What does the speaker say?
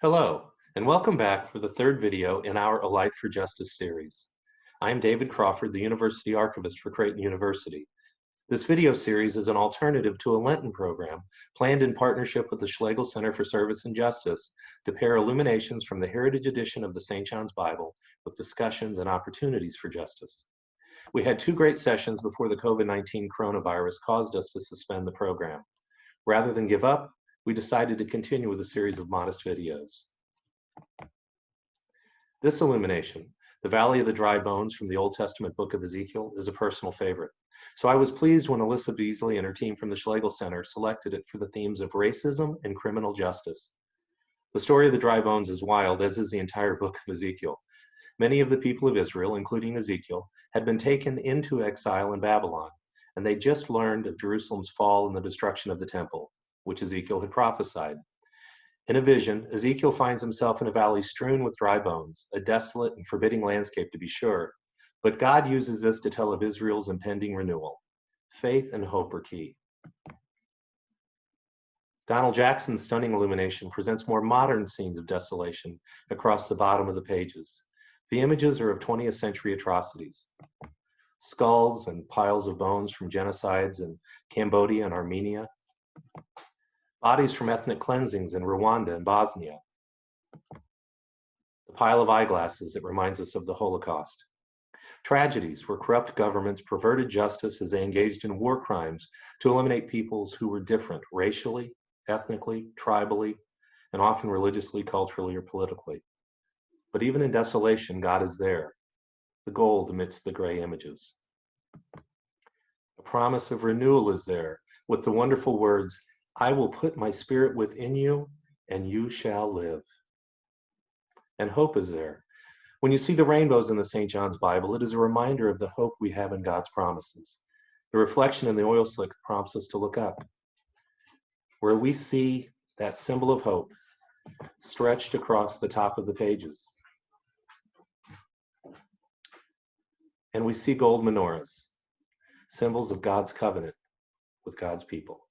Hello, and welcome back for the third video in our A Light for Justice series. I am David Crawford, the University Archivist for Creighton University. This video series is an alternative to a Lenten program planned in partnership with the Schlegel Center for Service and Justice to pair illuminations from the Heritage Edition of the St. John's Bible with discussions and opportunities for justice. We had two great sessions before the COVID-19 coronavirus caused us to suspend the program. Rather than give up, we decided to continue with a series of modest videos. This illumination, the Valley of the Dry Bones from the Old Testament book of Ezekiel, is a personal favorite. So I was pleased when Alyssa Beasley and her team from the Schlegel Center selected it for the themes of racism and criminal justice. The story of the dry bones is wild, as is the entire book of Ezekiel. Many of the people of Israel, including Ezekiel, had been taken into exile in Babylon, and they just learned of Jerusalem's fall and the destruction of the temple, which Ezekiel had prophesied. In a vision, Ezekiel finds himself in a valley strewn with dry bones, a desolate and forbidding landscape to be sure, but God uses this to tell of Israel's impending renewal. Faith and hope are key. Donald Jackson's stunning illumination presents more modern scenes of desolation across the bottom of the pages. The images are of 20th century atrocities. Skulls and piles of bones from genocides in Cambodia and Armenia. Bodies from ethnic cleansings in Rwanda and Bosnia. The pile of eyeglasses that reminds us of the Holocaust. Tragedies where corrupt governments perverted justice as they engaged in war crimes to eliminate peoples who were different racially, ethnically, tribally, and often religiously, culturally, or politically. But even in desolation, God is there, the gold amidst the gray images. A promise of renewal is there, with the wonderful words, "I will put my spirit within you, and you shall live." And hope is there. When you see the rainbows in the St. John's Bible, it is a reminder of the hope we have in God's promises. The reflection in the oil slick prompts us to look up, where we see that symbol of hope stretched across the top of the pages. And we see gold menorahs, symbols of God's covenant with God's people.